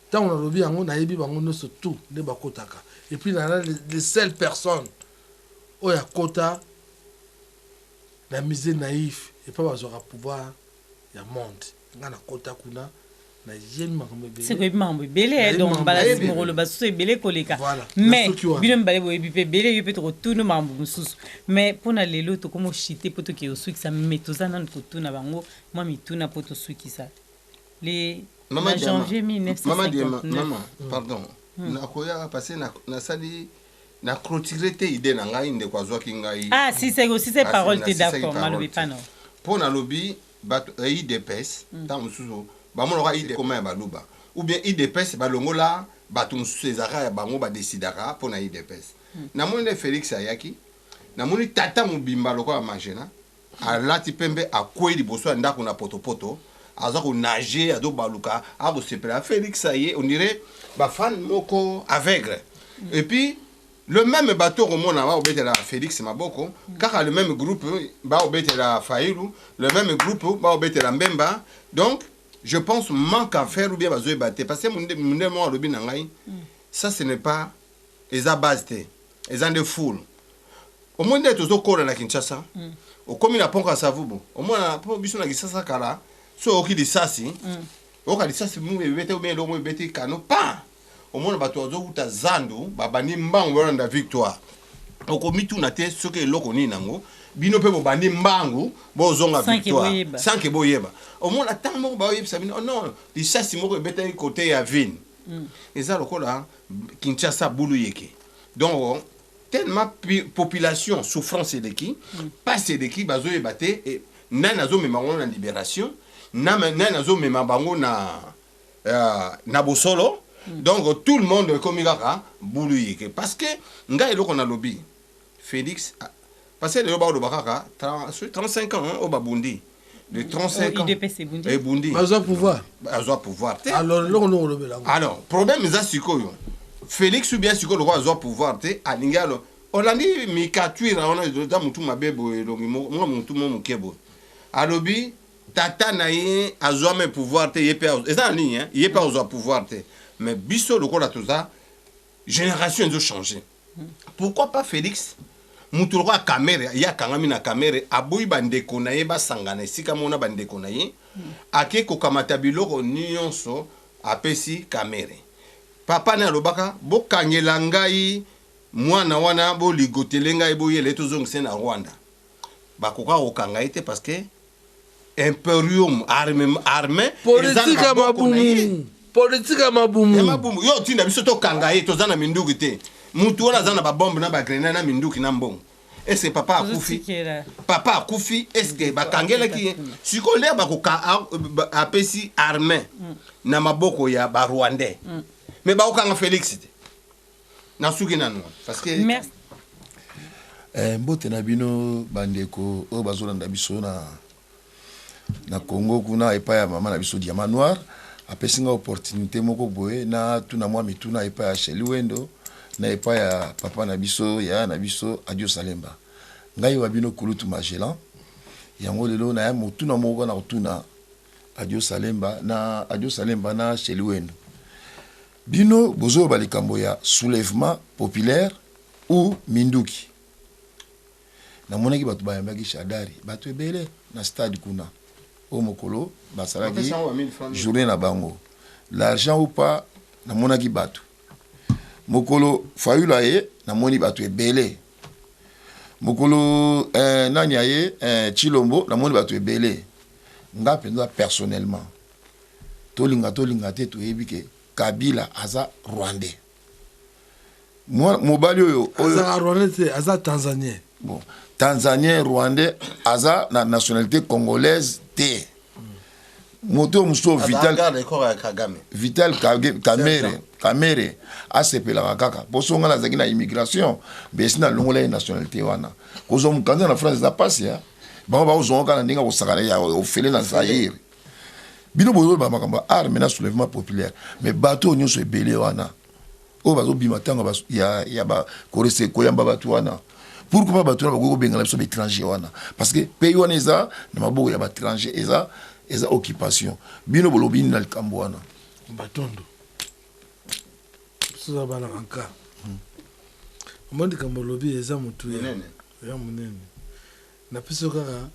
Tant on a lobby ango na yebi bango no surtout ne bakotaka. Et puis, les seules personnes où il y a quota, la misère naïf, et pas avoir pouvoir, il y a monde. Il y a quota kuna, na yémi mambe. C'est quoi mambe? Belé donc balasi moro basu c'est belé koleka. Mais bilem balé boye bipé belé yopé trop tout no mambe mususu. Mais pour na lelo to comme chité poto ki osu ki ça metoza nan to tout na bango, moi mi tout na poto su ki ça. Les janvier 1959. Maman, pardon. Nakoya passé na sali na clôturer te idée na ngai nde kwa zwaki ngai. Ah si c'est aussi ces paroles t'es d'accord malobi pas non. Pour na lobby ba IDPS tant mususu ba monora ide comment ba luba ou bien IDPS ba longola ba tum César ba ngo ba décidera pour na IDPS. Na moni Félix Ayaki na moni tata mobimba loko amangena alati pembe akwei liboso ndako na potopoto aza ko nager ado baluka abo sepela Félix Aye on dirait ba fan moko aveugle et puis le même bateau au monde va obéter la Félix Maboko car le même groupe va obéter la Faïlou le même groupe va obéter la Mbemba donc je pense manque à faire ou bien bazoé battre parce que mon moi lobi nangai ça ce n'est pas les abasté les en de foule au moins d'être aux cours na Kinshasa au comme il a ponka savubo au moins pour biso na Kinshasa kala so oki disasi oka disasi mu bete ou bien lo mu bete kano pa omona bato azokuta zandu babandi mbangu balanda victoire okomituna te soki eloko nini nango bino mpe bobandi mbangu bozonga victoire sans ke boyeba omona ntango moko baoyebisa bino non lisasi moko ebetaki kote ya vine eza lokola Kinshasa bulu yeke donc tellement population souffrance eleki passe eleki bazoyeba te nani azomema bango na libération nani azomema bango na bosolo donc tout le monde ekomi kaka bulu yeke parce que ngai eloko na lobi Félix parce que lelo baoloba kaka 35 ans o babundi de 35 ans et bundi bazwa pouvoir alors problème eza sikoyo Félix ou bien sikoyo loko azwa pouvoir te alingi alo olandi mikatwira ona da mutu mabebo elongi mo mutu mo mukebo alobi tata na ye azwa me pouvoir te yepe eza nini hein yepe azwa pouvoir te mais biso lokola toza génération ezo changer pourquoi pas Félix mutu lokola caméra ya kangami na caméra aboyi bandeko na ye basangana esika mona bandeko na ye ake kokamata biloko nyonso apesi caméra papa na lobaka bokangela ngai mwana wana boligotele ngai boyele tozongise na Rwanda bakoka kokanga ete parce que imperium armée politique mabumu yo tinda biso to kanga ye tozana minduki te mutu wana zana ba bombe na ba grenade na minduki na mbongo est-ce que papa akufi est-ce que bakangela ki siko le bakoka apesi armée na maboko ya ba rwandais mais ba okanga Félix na suki nanu parce que merci mbote na bino bandeko o bazolanda biso na Congo kuna epa ya mama na biso Diamant Noir apesinga opportunité moko boye na tuna mwa mituna epa ya Sheli Wendo na epa ya papa na biso ya na biso Adio Salemba ngai wa bino kulutu Magellan yango lelo na ya mutuna moko na kutuna Adio Salemba na Sheli Wendo bino bozo balikambo ya soulèvement populaire ou minduki na monaki batu bayambaki Shadari batu ebele na stade kuna au mokolo basalaki journée na bango l'argent ou pas na monaki batu mokolo fayula ye na moni batu ebele mokolo nani aye Chilombo na moni batu ebele nga penza personnellement tolinga te toyebi ke Kabila aza Rwandais moi mobali oyo aza Rwandais aza Tanzanien bon Tanzanien Rwandais aza na nationalité congolaise te moto muso Vital Kamere asepela kaka bosonga na zaki na immigration besina longola nationalité wana kozo mukanza na France za passe ya bango ba uzonga na ndinga osakana ya ofele na Zaire bino bozo ba makamba arme na soulèvement populaire mais bateau nyonso ebele wana o bazo bima tanga ya ba korese koyamba batu wana pourquoi ba batu na ba bengala biso étranger wana parce que pays wana eza na maboko ya ba étranger eza occupation bino bolobi na likambo wana batondo suza bana anka omondi kambo lobi eza mutu ya munene na piso kaka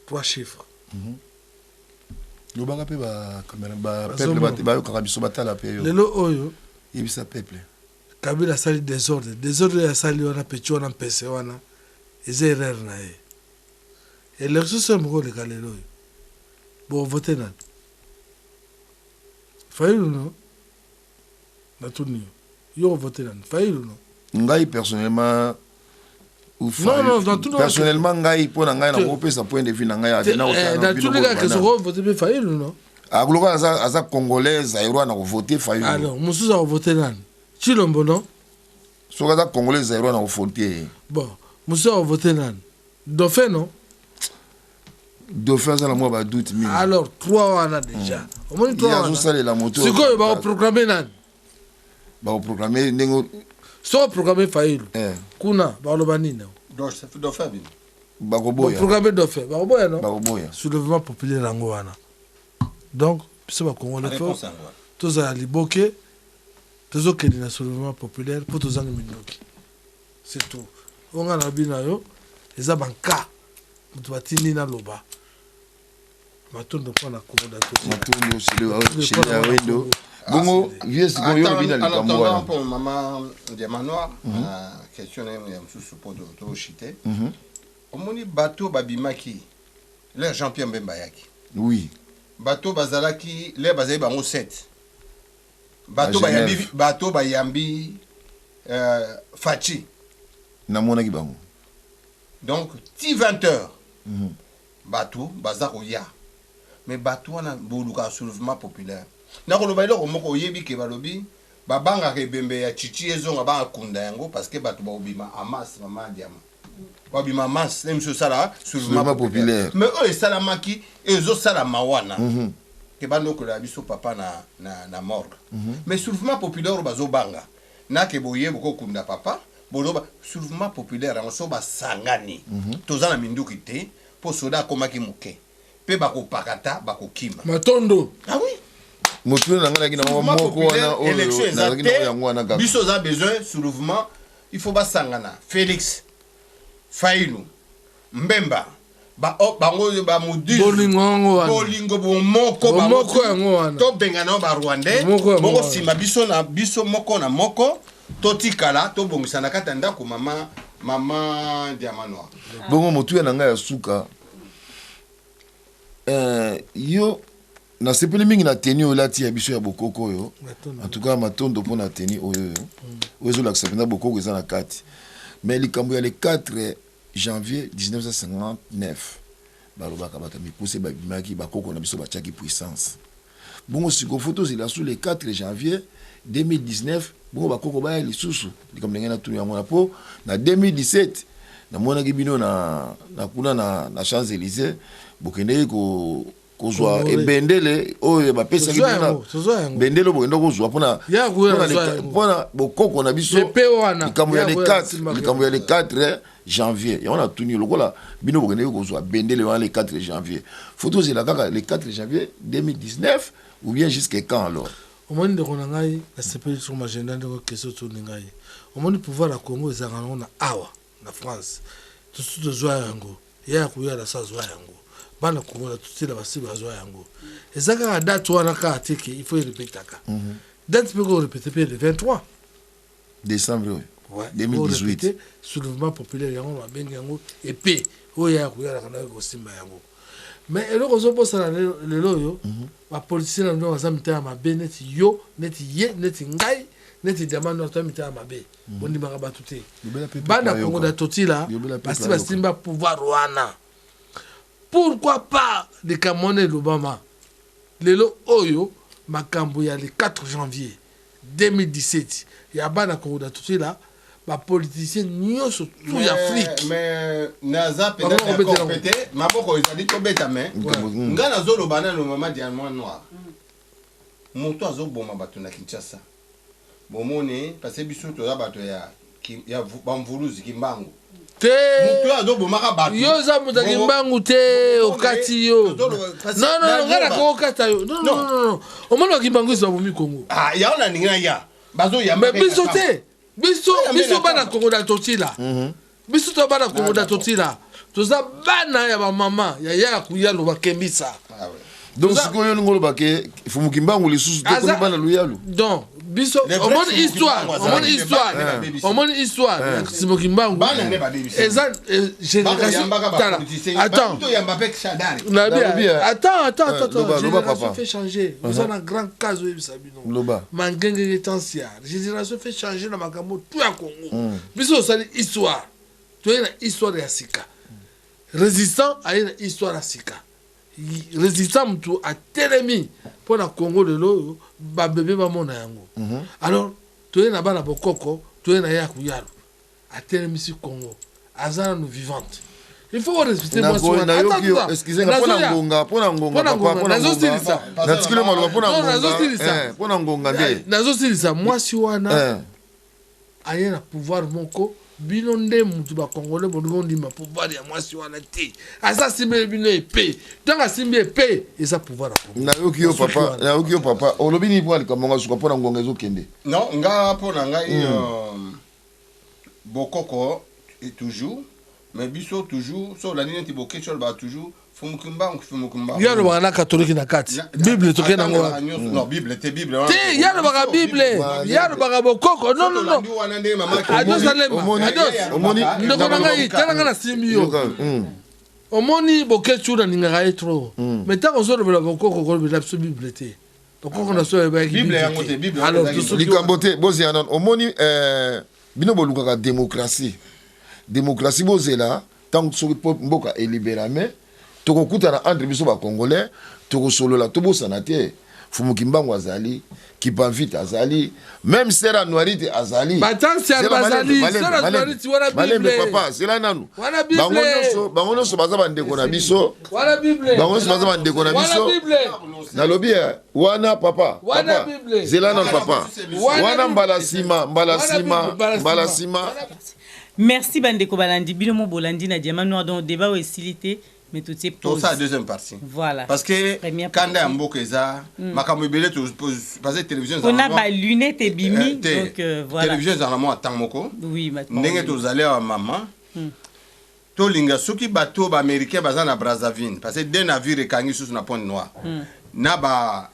3 chiffres. Lobaka pe ba caméra ba peuple ba yoka biso batala pe yo. Lelo oyo ibisa peuple. Kabila sali désordre ya sali wana pecho wana pese wana eze erreur na ye. Élection c'est moko le kalelo. Bon voter nan. Failu no. Na tuni. Yo voter nan. Failu no. Ngai personnellement non, dans tout personnellement ngai pour ngai na kopesa point de vue na ngai ya na tous les cas que ce voter pe Fayulu non agloka aza congolaise airo na voter Fayulu alors musuza voter nani Chilombo non soka za congolaise airo na voter bon musuza voter nani Dauphin non Dauphin ça la moi ba doute mimi alors 3 wana déjà au moins 3 wana ça la moto c'est quoi ba programmer nani ba programmer ndenge so programmer Fayulu kuna ba loba nini Dauphin bakoboya programmer Dauphin bakoboya non bakoboya soulèvement populaire yango wana donc biso ba congolais fo toza liboke tozo kedi na soulèvement populaire pour tozanga mindoki c'est tout onga na bina yo eza banka mutu batini na loba Matondo mpona komoda to. Matondo chez le Awendo. Bongo vieux siko yo bina likambo wana. Pour maman Diamanoir, question est sous support de to chité. Omoni bateau babimaki. Le Jean-Pierre Mbembayaki. Oui. Bateau bazalaki le bazali bango 7. Bateau bayambi Fachi. Namona ki bango. Donc, ti 20h. Bateau bazako ya. Mais bateau wana boluka soulèvement populaire. Na ko lobailo ko moko yebi ke balobi babanga ke bembe ya chichi ezonga ba kunda yango parce que bateau ba obima amas mama diama. Ba obima amas même chose ça soulèvement populaire. Mais eux salamaki ezo salama wana. Que bando ko la biso papa na morgue. Mais soulèvement populaire bazo banga. Na ke boye boko kunda papa boloba soulèvement populaire en so ba sangani. Tozana minduki te po soda komaki muke. Pe bako pakata bako kima. Matondo. Ah oui. Motu na ngala kina moko wana élection na kina yango wana ga. Biso za besoin soulèvement il faut ba sangana. Félix Failou Mbemba bango ba mudus bolingo moko yango wana to bengana ba Rwandais moko sima biso moko na moko totikala to bongisa na kata ndako mama Diamanoir. Bongo motu na ngala suka yo na sepeli mingi na teni olati ya biso ya bokoko yo en tout cas Matondo pour na teni oyo ozo la accepter bokoko eza na kati mais likambo ya le 4 janvier 1959 balobaka bata mipuse babimaki bakoko na biso bachaki puissance bongo siko photo zila sous le 4 janvier 2019 bongo bakoko baya lisusu likambo ngena tunu yango na po na 2017 na mona kibino na kuna na Champs-Élysées bokende kozwa ebendele oyo bapesa kibina bendele bokende kozwa pona bokoko na biso likambo ya le 4 janvier ya wana tuni lokola bino bokende kozwa bendele wana le 4 janvier photo zela kaka le 4 janvier 2019 ou bien jusqu'à quand alors omoni ndeko na ngai nasepeli sur magenda ndeko question tuni ngai omoni pouvoir ya Congo ezanga na awa na France tout tozwa yango ya kuyala sa zwa yango bana Congo tutila basi bazwa yango ezaka date wana ka teke il faut répéter ka date peut répéter le 23 décembre 2018 soulèvement populaire yango mabengi yango épée oya kuyala kana ko simba yango mais eloko zo posala lelo yo ba politicien ndo bazamita ya mabe neti yo neti ye neti ngai neti Diamanoir to mita ya mabe bondi maka batute bana Congo da totila basi basimba pouvoir wana. Pourquoi pas de Kamone Lobama lelo oyo makambo ya le 4 janvier 2017 ya bana Congo da totila ba politicien nyonso tout l'Afrique mais naza peut-être pété maboko ezali to beta mais ngana zolo bana le maman Diamanoir moto azoboma bato na Kinshasa bomone parce que biso to bato ya bamvuluzi kimbangu te moto azobomaka bato yo za muta kimbangu te okati yo non ngana ko okata yo non omona kimbangu zo bomi Congo ya ona ninga ya bazo ya mais biso te biso bana Congo da totila biso to bana Congo da totila toza bana ya ba mama ya kuyalo bakembisa donc sikoyo ngolo bake fumukimbangu lisusu te ko bana luyalo donc biso omoni histoire simokimbangu eza génération attends fait changer vous en a grand cas oyo sabino mangenge etansia génération fait changer na makambo tout ya Congo biso osali histoire toye na histoire ya sika résistant aye na histoire ya sika résistant mutu atelemi pour na Congo lelo ba bébé ba mona yango alors toye na bana bokoko toye na ya kuyalo atelemi si Congo azana nous vivante il faut respecter moi sur na excusez-moi pona ngonga natikile maloba pona ngonga nde nazosilisa moi si wana aye na pouvoir moko bino nde mutu ba congolais bolingo ndima pouvoir ya mwasi wana te asa simbe bino epé donc asimbe epé eza pouvoir na yoki yo papa olobi ni bwali kamonga suka pona ngonga ezokende non nga pona ngai bokoko et toujours mais biso toujours so la ligne ti bokechol ba toujours yalo bana catholique na kati bible to kena ngo non bible te bible te yalo baka bible yalo baka bokoko non ados omoni ndeko na ngai tena ngana simio omoni bokechu na ninga etro mais tant qu'on bela bokoko ko bela biso bible te bokoko na so ba bible yango te bible alors likambote bozi anon omoni bino bolukaka démocratie bozela tant que mboka elibérame tokokutana entre biso bacongolais tokosolola tobosana te Fumuki Mbangu azali Kipamvite azali même Sera Noirite azali Malembe papa sera nanu bango nyonso baza bandeko na biso nalobi wana papa zela nanu papa wana mbala sima. Merci bandeko balandi bino mo bolandi na Diamant Noir donc débat essilité mais tout c'est pour ça deuxième partie. Voilà. Parce que quand on mboka eza makambo belé to passer télévision on a ba lunette et bimi donc voilà. Télévision za na mo atangmoko. Oui maintenant. Ndenge to zale wa maman. To linga soki bateau ba américain baza na Brazzaville parce que deux navires ekangi sous na pont noir. Na ba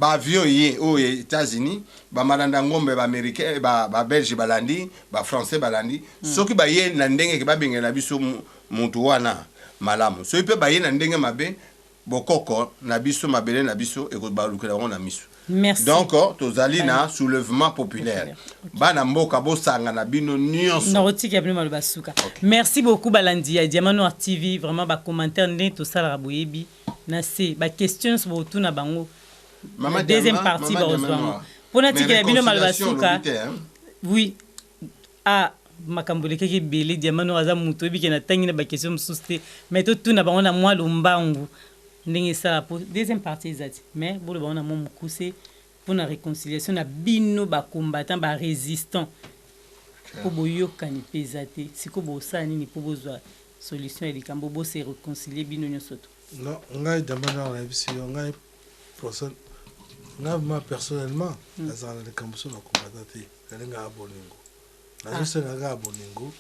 avion ye aux États-Unis ba malanda ngombe ba américain ba belge balandi ba français balandi soki ba ye na ndenge ke ba bengela biso muntu wana malamu so ipe ba ye na ndenge mabe bokoko na biso mabele na biso e ko balukela ngo na miso. Merci. Donc tozali na soulèvement populaire bana mboka bosanga na bino nyonso na otiki abino malo basuka. Merci beaucoup balandi ya Diamant Noir TV vraiment ba commentaire ndenge to sala boyebi na se ba questions bo tuna bango. La deuxième partie va rejoindre. Pour n'attirer bino malbasuka. Oui. Ah, makambole keke belé Diamant Noir za muto bi kena tangi na ba question msuste. Mais tout na bango na moi lumbangu. Ndenge ça pour deuxième partie ezati. Mais bo le bango na mo mukuse pour na réconciliation na bino ba combattant ba résistant. Pour boyoka ni pesate. Siko bo sa nini pour bozwa solution et likambo bo se réconcilier bino nyosoto. Non, ngai Diamant Noir na bisi ngai personne. Moi personnellement, les cambuso na combattant les aboningo. Na je na aboningo,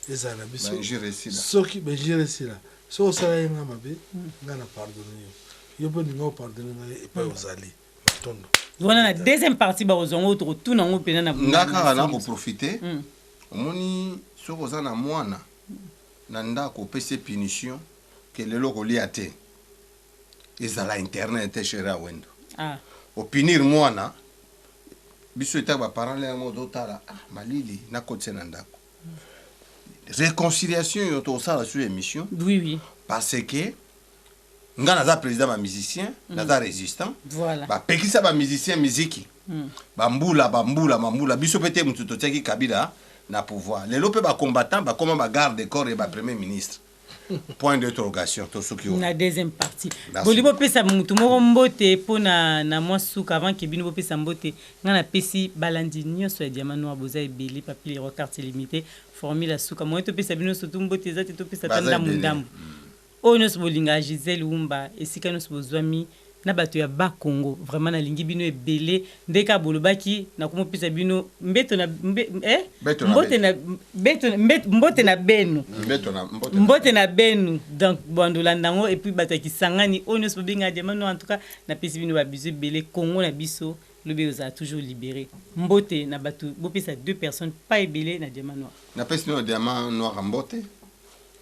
les anabiso. Soki bejire sila. So sala nga mabe, nga na pardonner. Yo bo ningo pardonner nga e pa ozali. Matondo. Voilà la deuxième partie ba ozongo to tout na ngopena na. Ngaka na ko profiter. Omoni soko za na mwana. Na ndako pese punition que lelo ko liate. Ezala internet chéra wendo. Ah. Opinir mwana biso etaba parallèle modo tala malili na kotsena ndako réconciliation yo to sala sur émission oui parce que ngana za président ba musicien na za résistant voilà ba pekisa ba musicien musique bambula biso pete mutu to teki Kabila na pouvoir lelo pe ba combattant ba comment ba garde corps et ba premier ministre. Point d'interrogation to soki na deuxième partie bolibo pesa mutu moko mbote pona na mwa suka avant que bino pesa mbote ngana pesi balandi nyonso ya Diamant Noir boza ebeli papier ro carte limitée formule suka mo to pesa bino surtout mbote zati to pesa tanda mundambo ono so bolinga Gisèle Umba esika no so bozwami na bato ya ba Congo vraiment na lingi bino ebele ndeka bolobaki na komo pesa bino mbote na benu donc bondola ndango et puis bato ki sangani ono so binga Diamant Noir en tout cas na pesa bino ba biso ebele Congo na biso lobe oza toujours libéré mbote na bato bo pesa deux personnes pas ebele na Diamant Noir na pesa no Diamant Noir mbote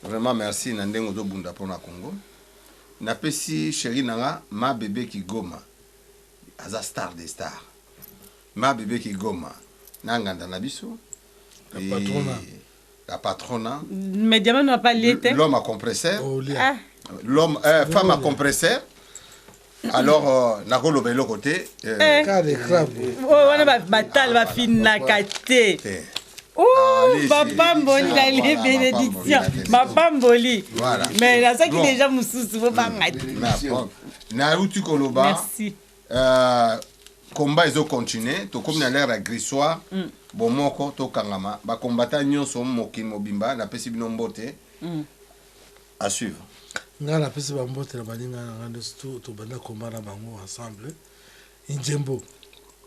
vraiment merci na ndengo do bunda pour na Congo. Na pesi chéri nanga ma bébé qui goma aza star des stars ma bébé qui goma nanganda na biso la patrona mais Diamant Noir pas l'été l'homme à compresseur l'homme femme à compresseur alors nakolo belo côté wana batal ba finakate. Oh, papa Mboli, la bénédiction. Papa Mboli. Voilà. Mais là, ça qui déjà moussous, vous pas Narutu Koloba. Merci. Combat ils ont continué. To comme na l'air agressoire. Bomoko to kangama. Ba combattant nyonso moki mobimba na pesi bino mbote. À suivre. Nga na pesi ba mbote na baninga na ngando to banda combat na bango ensemble. Injembo.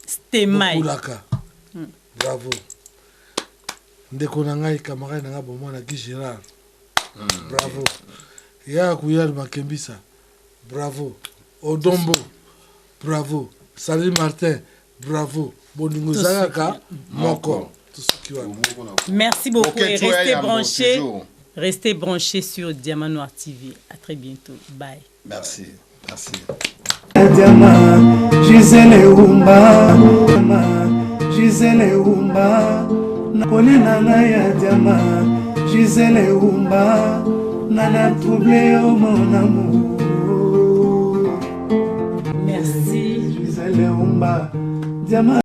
Stemai. Kulaka. Bravo. Ndeko na ngai camarade na nga bomona ki Gérard. Bravo. ya Kouyal Makembisa, bravo. Odombo, bravo. Salim Martin, bravo. Boningo Zagaka, Moko. Merci beaucoup et restez branchés sur Diamant Noir TV. À très bientôt. Bye. Merci. Merci. Gisele Umba, Gisele Umba, Nakolina ya Diama, Gisele Umba, Nana troublé au mon amour. Merci. Gisele Umba, Diama.